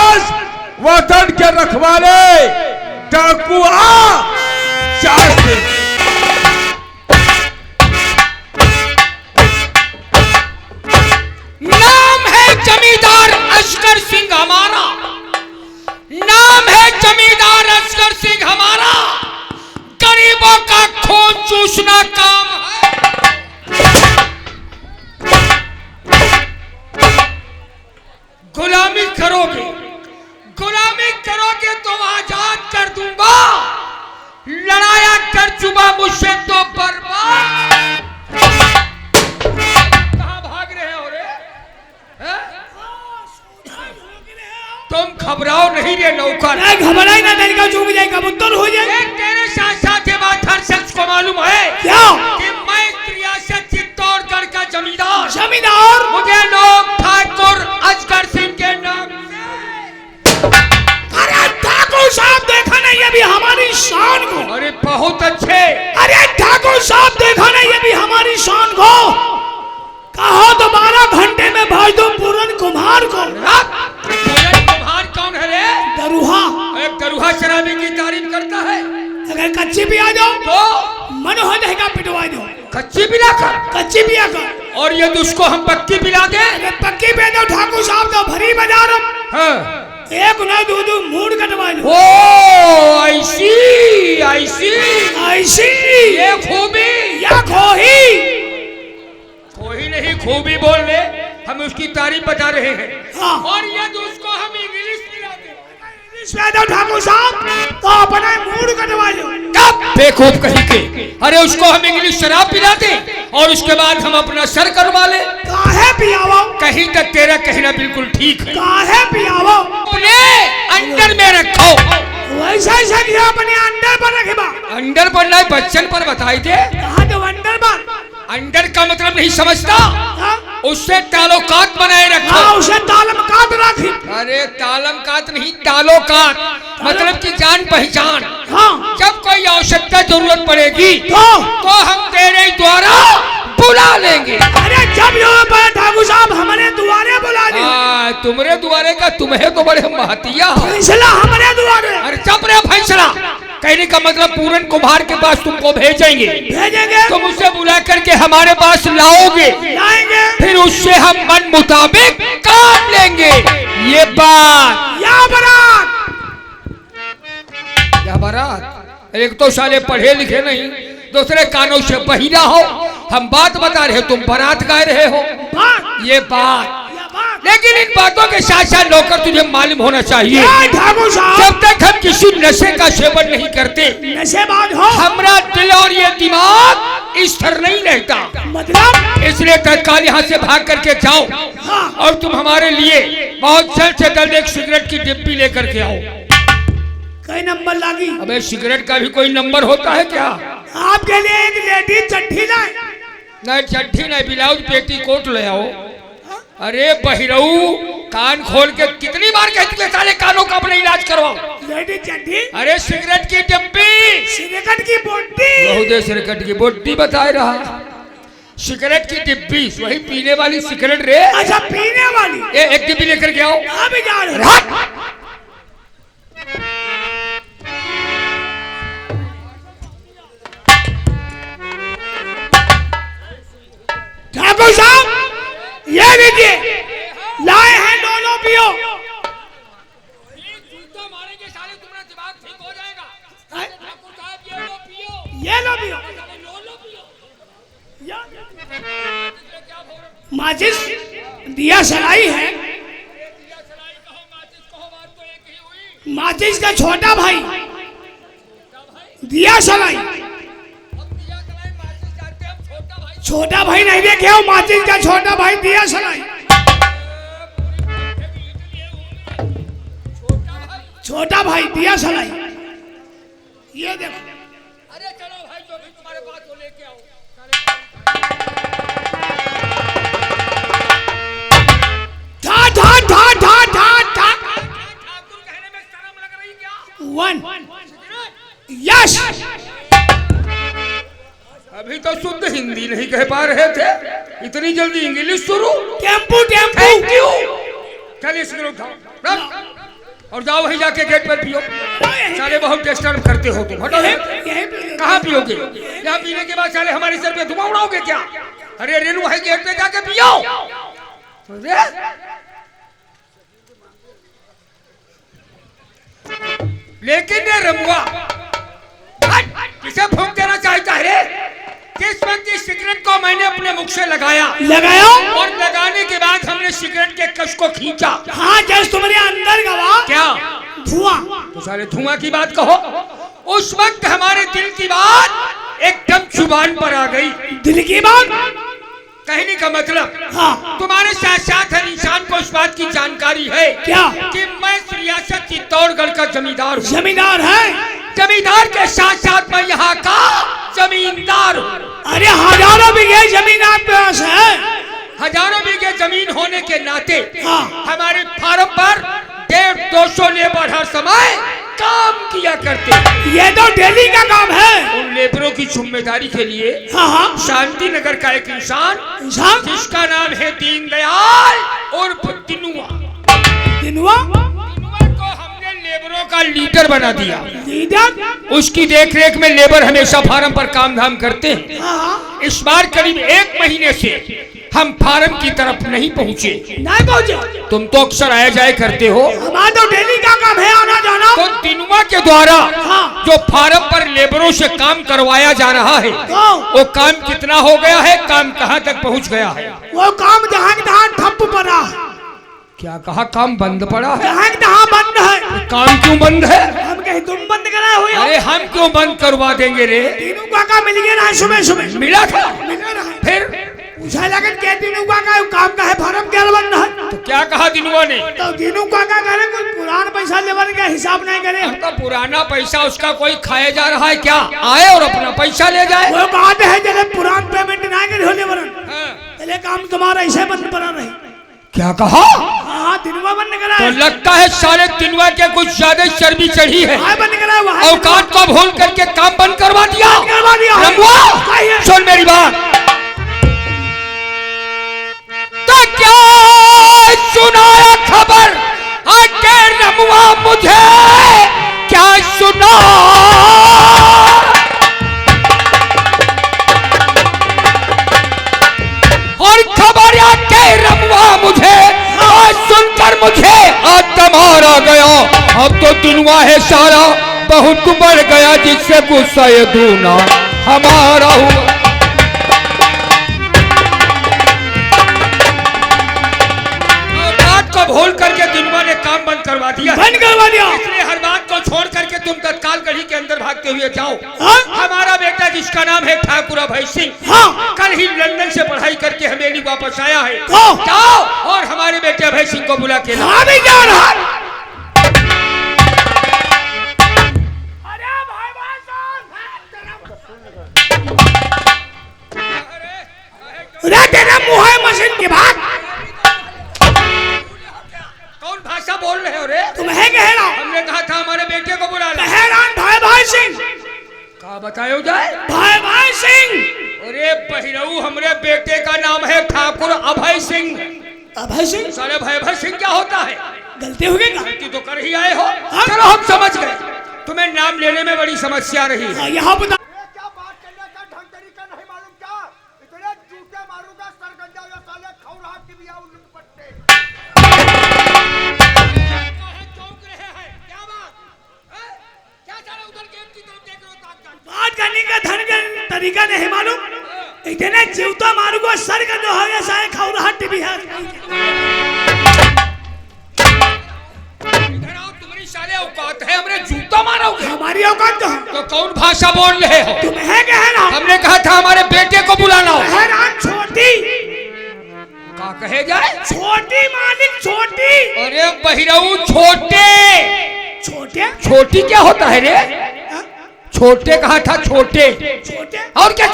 आज वतन के रखवाले डाकू आ चाहते। नाम है जमींदार असगर सिंह हमारा, नाम है जमींदार असगर सिंह हमारा। गरीबों का खून चूसना काम है। गुलामी करोगे, गुलामी करोगे तो आजाद कर दूंगा। लड़ाया कर चुका मुझसे तो बर्बाद। कहां भाग रहे हो रे? तुम घबराओ नहीं रे नौकर। घबराई ना, तरीका चूक जाएगा, मुद्दल हो जाए। तेरे साथ साथ ये बात हर शख्स को मालूम है क्या कि मैं रियासत चित्तौड़गढ़ का जमींदार, जमींदार मुझे लोग ठाकुर असगर सिंह के नाम से। अरे ठाकुर साहब देखा नहीं ये भी हमारी शान को। अरे बहुत अच्छे। अरे ठाकुर साहब देखा नहीं ये भी हमारी शान को। कहो तो 12 घंटे में भेज दो पूरन कुम्हार को। पूरन कुम्हार कौन है रे? दरुहा। एक दरुहा शराबी की तारीफ करता है। अगर कच्ची भी आ जाओ तो मन हो जाएगा पिटवा दो। कच्ची पिला कर, कच्ची पिया कर। और ये उसको हम पक्की पिला दे। अगर पक्की पे दो ठाकुर साहब तो भरी बाजार हाँ। एक ना दो मूड कटवा लो। ओ ऐसी ऐसी ऐसी ये खूबी या खोही। कोई नहीं, खूबी बोल ले, हम उसकी तारीफ बता रहे हैं। हाँ। और ये उसको हम इंग्लिश पिलाते। ठाकुर साहब तो अपना मूड कटवा लो। बेवकूफ कहीं के। अरे उसको हम इंग्लिश शराब पिलाते और उसके बाद हम अपना सर करवा ले। काहे पियावो? कहीं तक तेरा कहना बिल्कुल ठीक है। काहे पियावो? अपने अंडर में रखो। वैसा सकिया अपने अंडर पर रखबा। अंडर पर नहीं, बच्चन पर बताई दे। कहा तो अंडर पर। अंडर का मतलब नहीं समझता? हाँ? उससे ताल्लुकात बनाए रखो। हाँ, उसे ताल्लुकात रखी। अरे ताल्लुकात नहीं, ताल्लुकात मतलब की जान पहचान। हाँ। जब कोई आवश्यकता जरूरत पड़ेगी तो हम तेरे द्वारा बुला लेंगे। अरे जब यहाँ पर ठाकुर साहब हमारे दुआरे बुला दे। तुम्हारे दुआरे का तुम्हें तो बड़े महतिया। फैसला हमारे दुआरे। अरे चुप रहे, फैसला कहने का मतलब पूरन कुम्हार के पास तुमको भेजेंगे। तुम उसे बुला करके हमारे पास लाओगे, फिर उससे हम मन मुताबिक काम लेंगे। ये बात या बारात। या बारात। एक तो साले पढ़े लिखे नहीं, दूसरे कानों से बहिरा हो। हम बात बता रहे, तुम बारात गा रहे हो। ये बात। लेकिन इन बातों के साथ साथ नौकर तुझे मालूम होना चाहिए, जब तक हम किसी नशे का सेवन नहीं करते, नशेबाज हो, हमारा दिल और ये दिमाग स्थिर नहीं रहता। मतलब इसलिए तत्काल यहाँ से भाग करके जाओ। हाँ। और तुम हमारे लिए बहुत जल्द से जल्द एक सिगरेट की डिब्बी लेकर के आओ। कई नंबर लागी? अबे सिगरेट का भी कोई नंबर होता है क्या? आपके लिए एक लेडी चट्टी लाए। नहीं चट्टी नहीं, ब्लाउज पेटीकोट ले आओ। अरे बहिरऊ, कान खोल के कितनी बार कहती है साले कानों का अपना इलाज करवाओ। लेडी चट्टी? अरे सिगरेट की डिब्बी। सिगरेट की बोटी? बहुत सिगरेट की बोटी बता रहा। सिगरेट की डिब्बी, वही पीने वाली सिगरेट रे। अच्छा पीने वाली। एक डिब्बी लेकर के आओ। अभी जा रहे। ठाकुर साहब ये लीजिए, लाए हैं दोनों पियो। ये लो पियो। माचिस दिया सलाई है। माचिस का छोटा भाई दिया सलाई। छोटा भाई नहीं देखे हो? माचिस का छोटा भाई दिया सलाई। छोटा भाई दिया सलाई। ये देखो। अरे चलो भाई, जो भी तुम्हारे पास वो लेके आओ। ठा ठा ठा ठा ठा ठा। ठाकुर कहने में शर्म लग रही क्या? वन। यस। अभी तो शुद्ध हिंदी नहीं कह पा रहे थे, इतनी जल्दी इंग्लिश शुरू। Tempo tempo. Thank you. चलिए सिगरेट उठाओ। और जाओ वहीं जाके गेट पर पियो। साले बहुत डिस्टर्ब करते हो तुम, हटो। कहाँ पियोगे? यहाँ पीने के बाद साले हमारे सर पे धुआं उड़ाओगे क्या? अरे रेनू भाई गेट पे जाके पियो। लेकिन ये रमुआ किसे फूंक देना चाहता है रे? जिस वक्त इस सिगरेट को मैंने अपने मुख से लगाया और लगाने के बाद हमने सिगरेट के कश को खींचा। हाँ, जैसे तुम्हारे अंदर गवा क्या धुआं। तो सारे धुआं की बात कहो। उस वक्त हमारे दिल की बात एकदम जुबान पर आ गई। दिल की बात कहने का मतलब, हाँ, तुम्हारे साथ साथ हर इंसान को इस बात की जानकारी है क्या कि मैं रियासत चित्तौड़गढ़ का जमींदार हूँ। जमींदार है? जमींदार के साथ साथ मैं यहाँ का जमींदार हूँ। अरे हजारों बीघे जमीन आप के पास है। हजारों बीघे जमीन होने के नाते हाँ, हमारे फार्म पर 150-200 लेबर हर समय काम किया करते। ये तो डेली का काम है। उन लेबरों की जिम्मेदारी के लिए हाँ हाँ, शांति नगर का एक इंसान जिसका नाम है दीनदयाल उर्फ दिनुआ को हमने लेबरों का लीडर बना दिया। लीडर? उसकी देखरेख में लेबर हमेशा फार्म पर काम धाम करते हैं। हाँ, इस बार करीब 1 महीने से हम फार्म की तरफ नहीं पहुँचे। नहीं पहुँचे? तुम तो अक्सर आया जाए करते हो। हमारा तो डेली का काम है आना जाना। तो दिनुआ के द्वारा हाँ, जो फार्म पर लेबरों से काम करवाया जा रहा है हाँ, वो काम कितना हो गया है, काम कहाँ तक पहुँच गया है? वो काम जहाँ के तहाँ ठप पड़ा। क्या कहा? काम बंद पड़ा है? जहाँ के तहाँ बंद है। काम क्यों बंद है? हम कहीं तुम बंद कराए हुए हो? अरे हम क्यों बंद करवा देंगे रे? तीनों का मिल गया ना सुबह सुबह। मिला था। मिला ना। फिर पूछा लगन के तीनों का काम का है फार्म क्या बंद है? तो क्या कहा दिनुआ ने? तो तीनों का करे कोई पुराना पैसा लेवन का हिसाब नहीं करे। तो पुराना पैसा उसका कोई खाया जा रहा है क्या? आए और अपना पैसा ले जाए। वो बात है जब पुरान पेमेंट ना करे होले वरन हाँ। पहले काम तुम्हारा ऐसे बंद पड़ा रहे। क्या कहा? हाँ, दिनवा बंद करा तो है। लगता है सारे दिनुआ के कुछ ज्यादा चर्बी चढ़ी है। वहाँ बंद करा है, वहाँ औकात को भूल करके काम बंद करवा दिया। करवा दिया। रमुआ सुन मेरी बात। तो क्या सुनाया खबर आके रमुआ मुझे क्या सुना? और खबर आके रमुआ मुझे सुनकर मुझे आत्मार आ गया। अब तो दिनुआ है सारा बहुत बढ़ गया जिससे गुस्सा ये दूना हमारा हुआ। बात को भूल करके दिनुआ ने काम बंद करवा दिया। बंद करवा दिया। इसलिए हर बात को छोड़ करके तुम तत्काल गढ़ी के अंदर भागते हुए जाओ। हाँ? हमारा बेटा जिसका नाम है ठाकुर अभय सिंह, हाँ, कल ही लंदन से पढ़ाई करके हवेली वापस आया है। हाँ। जाओ और हमारे बेटे अभय सिंह को बुला के लाओ। हाँ भी जा रहा। अरे तेरा मुँह है मशीन के भाग। कौन भाषा बोल रहे हो रे? तुम है कहना। हमने कहा था हमारे बेटे को बुला ला। कहरान भाई सिंह। कहा बतायो जाए? भाई सिंह। अरे बहिरऊ हमरे बेटे का नाम है ठाकुर अभय सिंह। अभय सिंह? साले अभय सिंह क्या होता है? गलती हो गई। गलती तो कर ही आए हो। चलो हम समझ गए, तुम्हें नाम लेने में बड़ी समस्या रही है। यहाँ बता। क्या बात करने का ढंग तरीका नहीं मालूम क्या? इतने जूते मारूंगा सर गंजा या साले खौराट की भी आऊं लुटपट्टे। चौंक रहे हैं क्या बात? क्या साले उधर गेट की तरफ देख रहे हो? ताक बात करने का ढंग तरीका नहीं मालूम। इतने जीवता मारूंगा सर गंजा हो गया सारे खौराट भी है। इधर आओ, तुम्हारी साले औकात है हमरे जूता मारोगे? हमारी औकात तो है। तो कौन भाषा बोल रहे हो? तुम है कहना। हमने कहा था हमारे बेटे को बुलाना हो। कहरान छोटी। क्या कहे जाए? छोटी मालिक छोटी। अरे बहिरऊ छोटे। छोटे? छोटी क्या होता है रे? हाँ? छोटे कहा था छोटे। छोटे? और क्या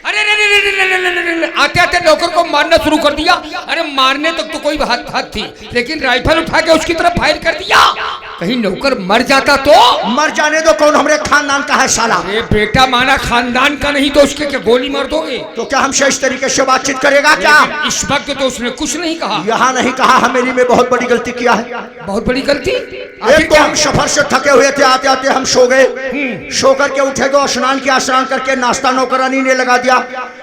अरे रे रे रे रे रे रे रे रे। आते आते नौकर को मारना शुरू कर दिया। अरे मारने तक तो कोई बात थी, लेकिन राइफल उठा के उसकी तरफ फायर कर दिया। कहीं नौकर मर जाता तो? मर जाने दो, कौन हमारे खानदान का है साला? अरे बेटा माना खानदान का नहीं तो उसके क्या गोली मार दोगे? तो क्या हमसे इस तरीके से बातचीत करेगा क्या? इस वक्त तो उसने कुछ नहीं कहा। यहाँ नहीं कहा, हमें में बहुत बड़ी गलती किया है। बहुत बड़ी गलती? एक तो हम सफर से थके हुए थे, आते आते हम सो गए। सो करके उठे तो स्नान किया, स्नान करके नाश्ता नौकरानी ने लगा दिया।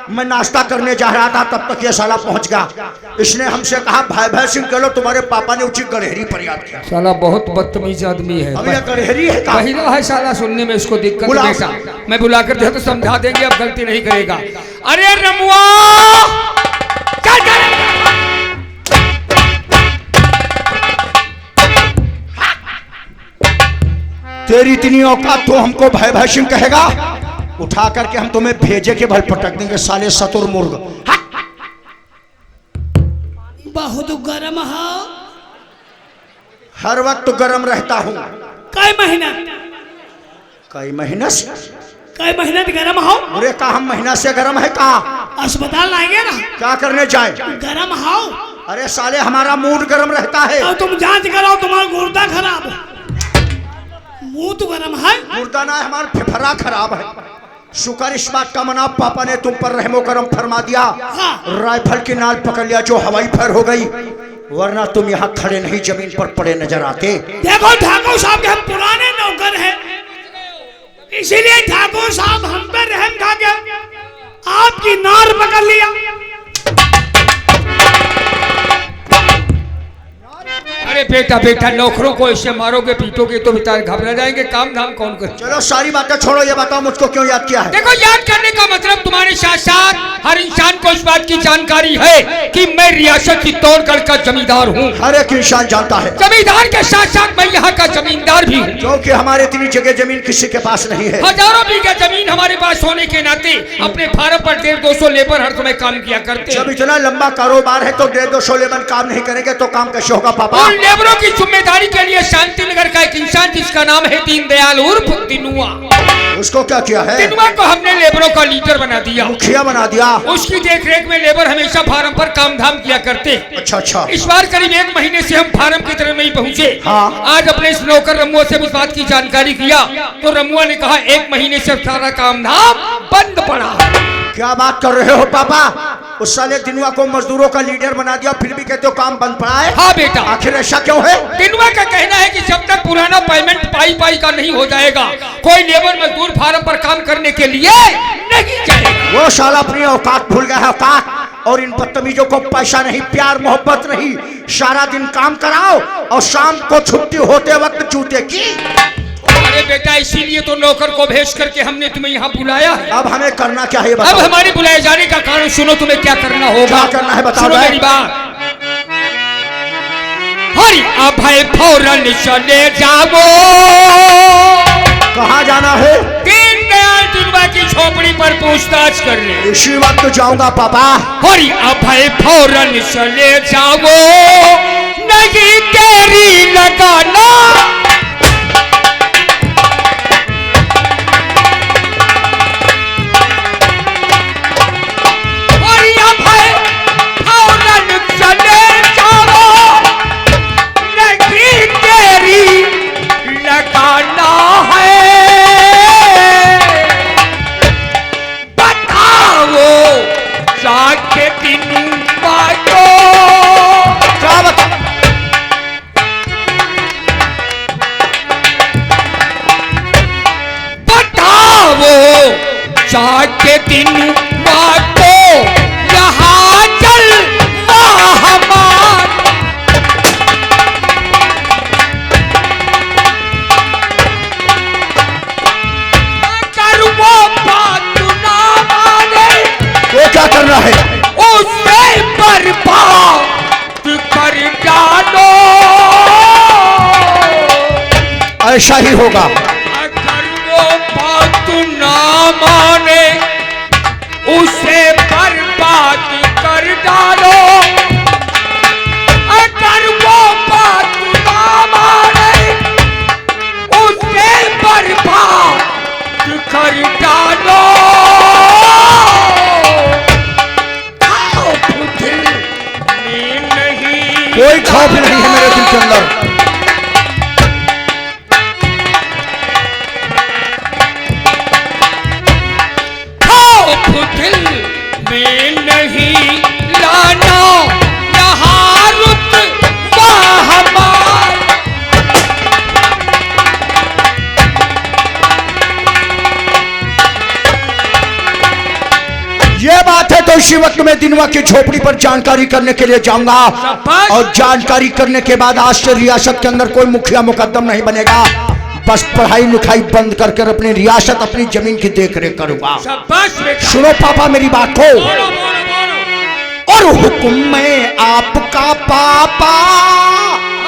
मैं नाश्ता करने जा रहा था, तब तक ये साला पहुंच गया। इसने हमसे कहा भाई भाई सिंह कह लो, तुम्हारे पापा ने ऊंची गड़ेरी पर याद किया। साला बहुत बदतमीज आदमी है। अब ये गड़ेरी है का? बहिरा है साला, सुनने में इसको दिक्कत है बेटा। मैं बुला कर दे तो समझा देंगे, अब गलती नहीं करेगा। अरे रमुआ चल चल। तेरी इतनी औकात तो हमको भाई भाई सिंह कहेगा? उठा करके हम तुम्हें भेजे के भल पटक देंगे साले सतुर मुर्ग। बहुत गरम है। हर वक्त गरम रहता हूँ। कई महीना कई महीने से? कई महीना गरम हो? अरे का हम महीना से गरम है का? अस्पताल लाएंगे ना? क्या करने जाए? गरम हो? अरे साले हमारा मूड गरम रहता है। और तुम जांच कराओ, तुम्हारा गुर्दा खराब है। मुंह तो गरम है। गुर्दा ना, हमारा फेफड़ा खराब है। शुक्र इस बात का मना, पापा ने तुम पर रहमो करम फरमा दिया। हाँ। राइफल की नाल पकड़ लिया जो हवाई फायर हो गई, वरना तुम यहाँ खड़े नहीं जमीन पर पड़े नजर आते। देखो ठाकुर साहब के हम पुराने नौकर हैं, इसीलिए ठाकुर साहब हम पे रहम खा के आपकी नार पकड़ लिया। अरे बेटा बेटा, नौकरों को इससे मारोगे पीटोगे तो बेचारे घबरा जाएंगे, काम धाम कौन करे? चलो सारी बातें छोड़ो, ये बताओ मुझको क्यों याद किया है? देखो, याद करने का मतलब तुम्हारे साथ साथ हर इंसान को इस बात की जानकारी है कि मैं रियासत चित्तौड़गढ़ का जमींदार हूँ। हर एक इंसान जानता है। जमींदार के साथ साथ मैं यहाँ का जमींदार भी हूँ, क्योंकि हमारे इतनी जगह जमीन किसी के पास नहीं है। हजारों बीघा जमीन हमारे पास होने के नाते अपने फार्म पर 150-200 लेबर हर समय काम किया करते जब हैं। इतना लंबा कारोबार है तो 150-200 लेबर काम नहीं करेंगे तो काम कैसे होगा पापा? उन लेबरों की जिम्मेदारी के लिए शांति नगर का एक इंसान जिसका नाम है दीनदयाल उर्फ दिनुआ, उसको क्या किया है? दिनुआ को हमने लेबरों का लीडर बना दिया, मुखिया बना दिया। उसकी देखरेख में लेबर हमेशा फार्म पर काम धाम किया करते। अच्छा अच्छा। इस बार करीब 1 महीने से हम फार्म की तरफ नहीं पहुंचे। हाँ। आज अपने इस नौकर रमुआ से इस बात की जानकारी किया तो रमुआ ने कहा 1 महीने से सारा काम धाम बंद पड़ा। क्या बात कर रहे हो पापा? उस साले दिनुआ को मजदूरों का लीडर बना दिया, फिर भी कहते हो काम बंद पड़ा है? हाँ बेटा। आखिर ऐसा क्यों है? दिनुआ का कहना है कि जब तक पुराना पेमेंट पाई का नहीं हो जाएगा, कोई लेबर मजदूर फार्म पर काम करने के लिए नहीं जाएगा। वो साला अपनी औकात भूल गया है, औकात। और इन बदतमीजों को पैसा नहीं, प्यार मोहब्बत नहीं, सारा दिन काम कराओ और शाम को छुट्टी होते वक्त जूते की। अरे बेटा, इसीलिए तो नौकर को भेज करके हमने तुम्हें यहाँ बुलाया है। अब हमें करना क्या है? अब हमारे बुलाए जाने का कारण सुनो, तुम्हें क्या करना होगा। क्या करना है बताओ? सुनो मेरी बात। हरी अब है फौरन चले जाओ। कहाँ जाना है? दीनदयाल दिनुआ की झोपड़ी पर पूछताछ करने। इसी वक्त जाऊंगा पापा। हरी अब है फौरन चले जाओ, नहीं देरी लगाना। जाके दिन बातो यहाँ चल हमार। अगर वो बात ना माने तो क्या करना है? उसे बर्बाद कर डालो। ऐसा ही होगा। ना माने उसे बर्बाद कर डालो। अगर वो बात ना माने उसे बर्बाद कर डालो। कोई खौफ नहीं है मेरे दिल के अंदर। उसी वक्त मैं दिनवा की झोपड़ी पर जानकारी करने के लिए जाऊंगा शाबाश। और जानकारी करने के बाद आज से रियासत के अंदर कोई मुखिया मुकद्दम नहीं बनेगा, बस पढ़ाई लिखाई बंद कर अपनी रियासत अपनी जमीन की देख रेख करूंगा। शाबाश बेटा। सुनो पापा मेरी बात को, बोलो, बोलो, बोलो। और हुक्म में आपका पापा,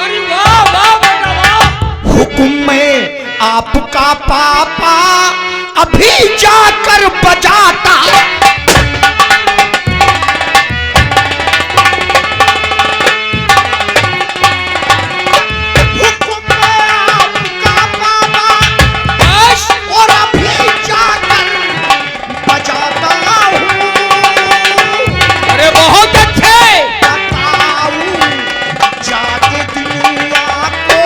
अरे वाह वाह बेटा वाह। हुक्म में आपका पापा अभी जाकर बजाता, हुक्म में आपका पापा बस। और अभी जाकर बजाता हूँ। अरे बहुत अच्छे। बताऊं जाके दुनिया को,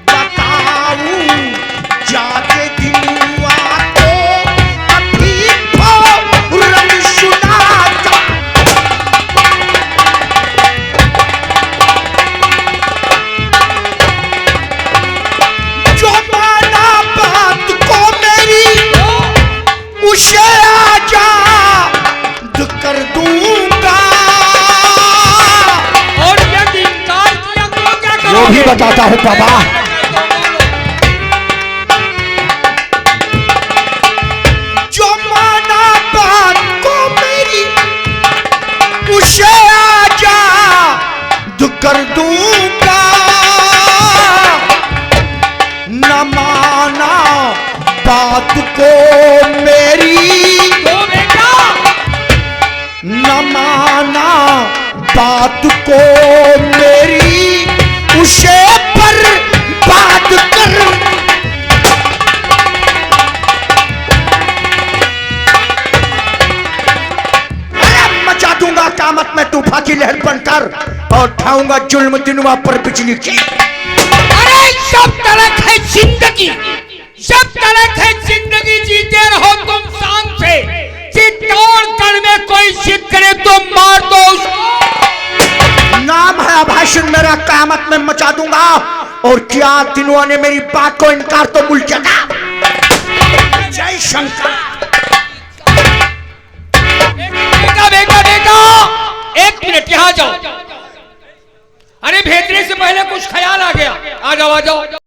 बताऊं जाके दुनिया को, अभी तो रंग सुनाता। जो माना बात को मेरी उसे आजाद कर दूंगा। और यदि इनकार किया तो क्या करोगे? वो भी बताता हूँ पापा। जो माना बात को मेरी उसे आजाद कर दूंगा, न माना बात को मेरी, तो बेटा न माना बात को मेरी उसे बर्बाद कर। मैं मचा दूंगा कामत में तूफान की लहर बनकर और उठाऊंगा जुल्म दिनवा पर बिजली की। अरे सब तरह है जिंदगी, सब तरह है जिंदगी, जीते रहो तुम शान से। चित्तौड़ कर में कोई जिद करे तो मार दो उसको। नाम है अभाषण मेरा, कामत में मचा दूंगा। और क्या दिनवा ने मेरी बात को इनकार तो भूल जाता। जय शंकर। बेटा बेटा बेटा, एक मिनट यहाँ जाओ। अरे भेजने से पहले कुछ ख्याल आ गया। आ जाओ आ जाओ।